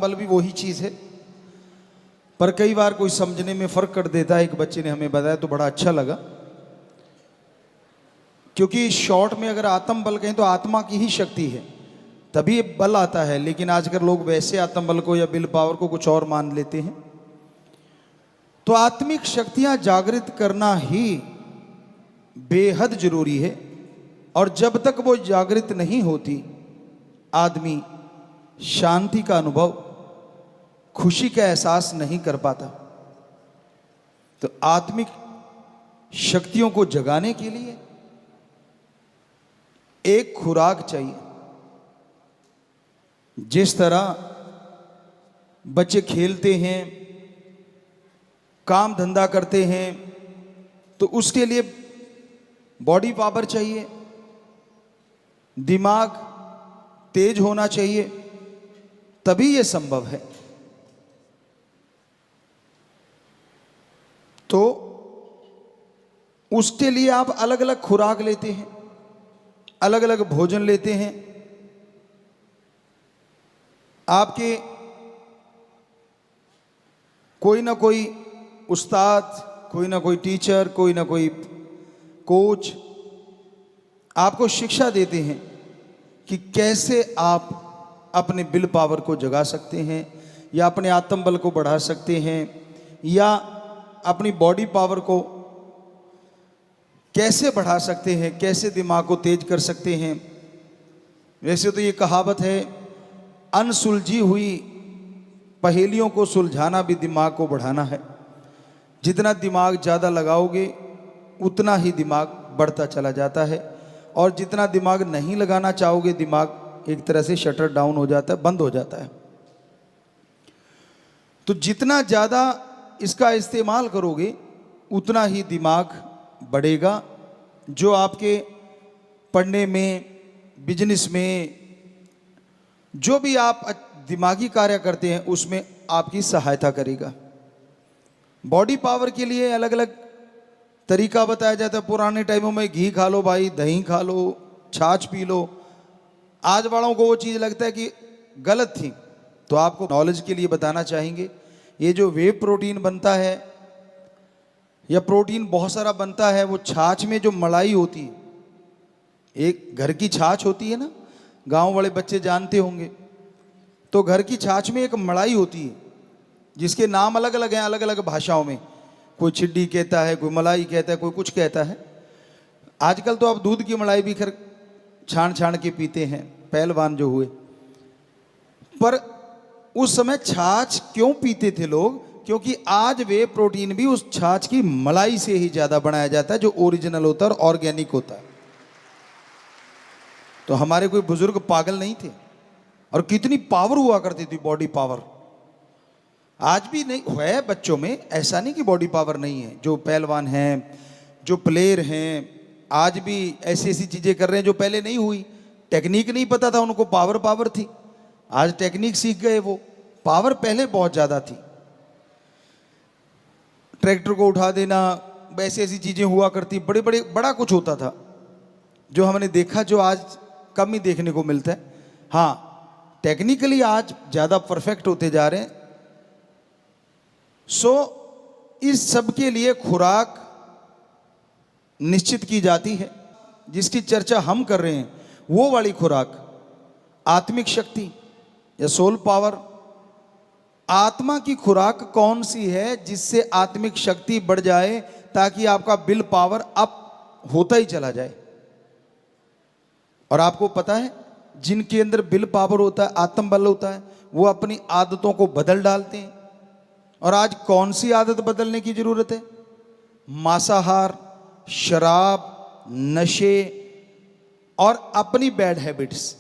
बल भी वही चीज़ है, पर कई बार कोई समझने में फ़र्क कर देता है। एक बच्चे ने हमें बताया तो बड़ा अच्छा लगा, क्योंकि शॉर्ट में अगर आत्म बल कहें तो आत्मा की ही शक्ति है, तभी ये बल आता है। लेकिन आजकल लोग वैसे आत्म बल को या विल पावर को कुछ और मान लेते हैं। तो आत्मिक शक्तियां जागृत करना ही बेहद जरूरी है, और जब तक वो जागृत नहीं होती आदमी शांति का अनुभव, खुशी का एहसास नहीं कर पाता। तो आत्मिक शक्तियों को जगाने के लिए एक खुराक चाहिए। जिस तरह बच्चे खेलते हैं, काम धंधा करते हैं, तो उसके लिए बॉडी पावर चाहिए, दिमाग तेज होना चाहिए, तभी यह संभव है। तो उसके लिए आप अलग अलग खुराक लेते हैं, अलग अलग भोजन लेते हैं। आपके कोई ना कोई उस्ताद, कोई ना कोई टीचर, कोई ना कोई कोच आपको शिक्षा देते हैं कि कैसे आप अपने विल पावर को जगा सकते हैं, या अपने आत्म बल को बढ़ा सकते हैं, या अपनी बॉडी पावर को कैसे बढ़ा सकते हैं, कैसे दिमाग को तेज कर सकते हैं। वैसे तो ये कहावत है, अनसुलझी हुई पहेलियों को सुलझाना भी दिमाग को बढ़ाना है। जितना दिमाग ज़्यादा लगाओगे उतना ही दिमाग बढ़ता चला जाता है, और जितना दिमाग नहीं लगाना चाहोगे दिमाग एक तरह से शटर डाउन हो जाता है, बंद हो जाता है। तो जितना ज़्यादा इसका इस्तेमाल करोगे उतना ही दिमाग बढ़ेगा। जो आपके पढ़ने में, बिजनेस में, जो भी आप दिमागी कार्य करते हैं उसमें आपकी सहायता करेगा। बॉडी पावर के लिए अलग अलग तरीका बताया जाता है। पुराने टाइमों में घी खा लो भाई, दही खा लो, छाछ पी लो। आज वालों को वो चीज़ लगता है कि गलत थी, तो आपको नॉलेज के लिए बताना चाहेंगे, ये जो वे प्रोटीन बनता है या प्रोटीन बहुत सारा बनता है, वो छाछ में जो मलाई होती है, एक घर की छाछ होती है ना, गांव वाले बच्चे जानते होंगे। तो घर की छाछ में एक मलाई होती है जिसके नाम अलग अलग हैं, अलग अलग भाषाओं में। कोई छिड्डी कहता है, कोई मलाई कहता है, कोई कुछ कहता है। आजकल तो आप दूध की मलाई भी खैर छान छान के पीते हैं, पहलवान जो हुए। पर उस समय छाछ क्यों पीते थे लोग? क्योंकि आज वे प्रोटीन भी उस छाछ की मलाई से ही ज़्यादा बनाया जाता है, जो ओरिजिनल होता है और ऑर्गेनिक होता है। तो हमारे कोई बुजुर्ग पागल नहीं थे, और कितनी पावर हुआ करती थी, बॉडी पावर। आज भी नहीं है बच्चों में, ऐसा नहीं कि बॉडी पावर नहीं है। जो पहलवान हैं, जो प्लेयर हैं, आज भी ऐसी ऐसी चीज़ें कर रहे हैं जो पहले नहीं हुई। टेक्निक नहीं पता था उनको, पावर पावर थी। आज टेक्निक सीख गए, वो पावर पहले बहुत ज़्यादा थी। ट्रैक्टर को उठा देना, ऐसी ऐसी चीज़ें हुआ करती, बड़े बड़े बड़ा कुछ होता था जो हमने देखा, जो आज कम ही देखने को मिलता है। हाँ, टेक्निकली आज ज़्यादा परफेक्ट होते जा रहे हैं। सो इस सब के लिए खुराक निश्चित की जाती है। जिसकी चर्चा हम कर रहे हैं वो वाली खुराक, आत्मिक शक्ति या सोल पावर। आत्मा की खुराक कौन सी है जिससे आत्मिक शक्ति बढ़ जाए, ताकि आपका विल पावर अप होता ही चला जाए। और आपको पता है, जिनके अंदर विल पावर होता है, आत्म बल होता है, वो अपनी आदतों को बदल डालते हैं। और आज कौन सी आदत बदलने की जरूरत है? मांसाहार, शराब, नशे और अपनी बैड हैबिट्स।